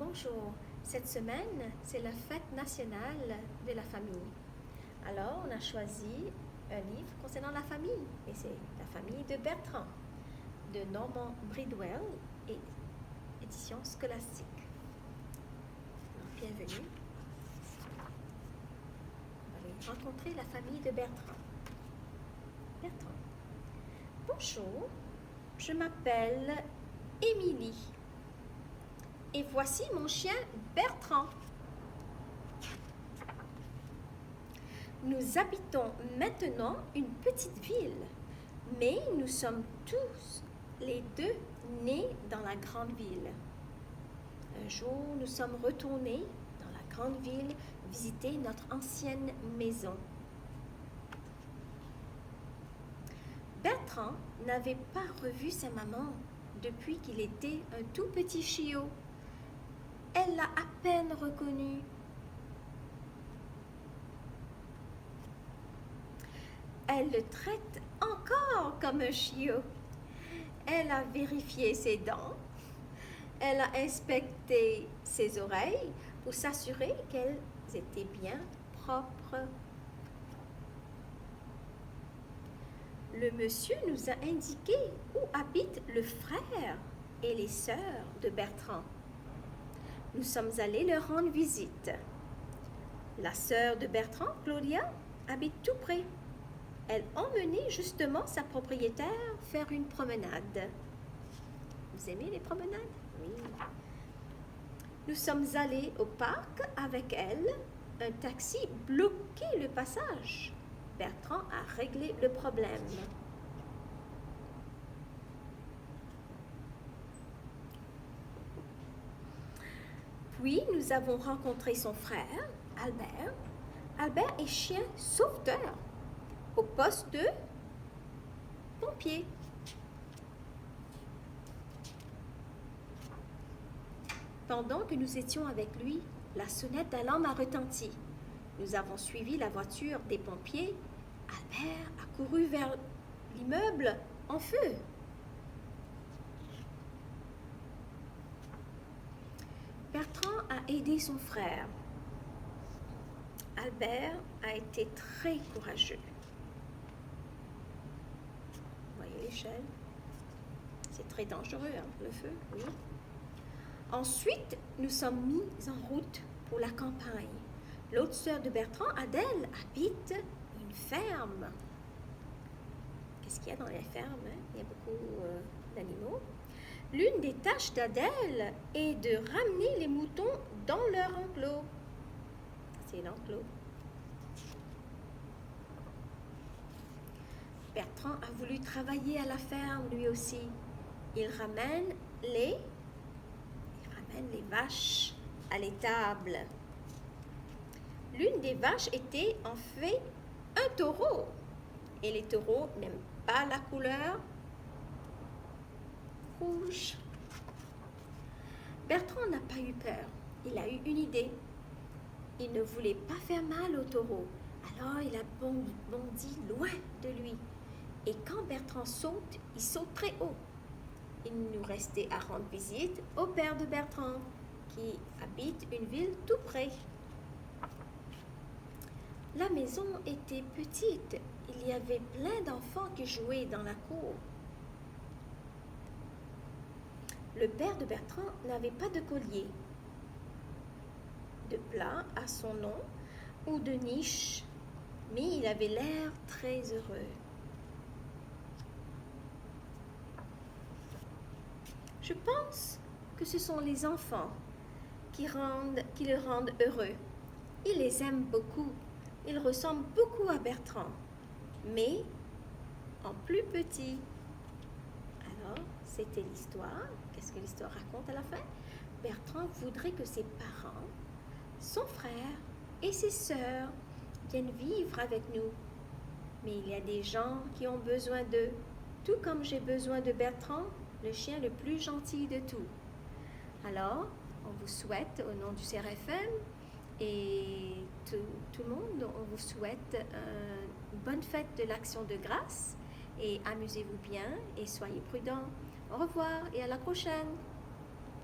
Bonjour, cette semaine, c'est la fête nationale de la famille. Alors, on a choisi un livre concernant la famille, et c'est La famille de Bertrand, de Norman Bridwell et édition scolastique. Alors, bienvenue. On va aller rencontrer la famille de Bertrand. Bertrand. Bonjour, je m'appelle Émilie. Et voici mon chien Bertrand. Nous habitons maintenant une petite ville, mais nous sommes tous les deux nés dans la grande ville. Un jour, nous sommes retournés dans la grande ville visiter notre ancienne maison. Bertrand n'avait pas revu sa maman depuis qu'il était un tout petit chiot. Elle l'a à peine reconnu. Elle le traite encore comme un chiot. Elle a vérifié ses dents. Elle a inspecté ses oreilles pour s'assurer qu'elles étaient bien propres. Le monsieur nous a indiqué où habitent le frère et les sœurs de Bertrand. Nous sommes allés leur rendre visite. La sœur de Bertrand, Claudia, habite tout près. Elle emmenait justement sa propriétaire faire une promenade. Vous aimez les promenades? Oui. Nous sommes allés au parc avec elle. Un taxi bloquait le passage. Bertrand a réglé le problème. Puis, nous avons rencontré son frère, Albert. Albert est chien sauveteur au poste de pompier. Pendant que nous étions avec lui, la sonnette d'alarme a retenti. Nous avons suivi la voiture des pompiers. Albert a couru vers l'immeuble en feu. Bertrand a aidé son frère. Albert a été très courageux. Vous voyez l'échelle? C'est très dangereux, hein, le feu, oui. Ensuite, nous sommes mis en route pour la campagne. L'autre sœur de Bertrand, Adèle, habite une ferme. Qu'est-ce qu'il y a dans les fermes? Hein? Il y a beaucoup d'animaux. L'une des tâches d'Adèle est de ramener les moutons dans leur enclos. C'est l'enclos. Bertrand a voulu travailler à la ferme lui aussi. Il ramène les vaches à l'étable. L'une des vaches était en fait un taureau. Et les taureaux n'aiment pas la couleur rouge. Bertrand n'a pas eu peur. Il a eu une idée. Il ne voulait pas faire mal au taureau. Alors il a bondi loin de lui. Et quand Bertrand saute, il saute très haut. Il nous restait à rendre visite au père de Bertrand, qui habite une ville tout près. La maison était petite. Il y avait plein d'enfants qui jouaient dans la cour. Le père de Bertrand n'avait pas de collier, de plat à son nom ou de niche, mais il avait l'air très heureux. Je pense que ce sont les enfants qui le rendent heureux. Il les aime beaucoup. Il ressemble beaucoup à Bertrand, mais en plus petit. Alors, c'était l'histoire. Qu'est-ce que l'histoire raconte à la fin? Bertrand voudrait que ses parents, son frère et ses sœurs viennent vivre avec nous. Mais il y a des gens qui ont besoin d'eux, tout comme j'ai besoin de Bertrand, le chien le plus gentil de tout. Alors, on vous souhaite, au nom du CRFM et tout le monde, on vous souhaite une bonne fête de l'Action de grâce et amusez-vous bien et soyez prudents. Au revoir et à la prochaine.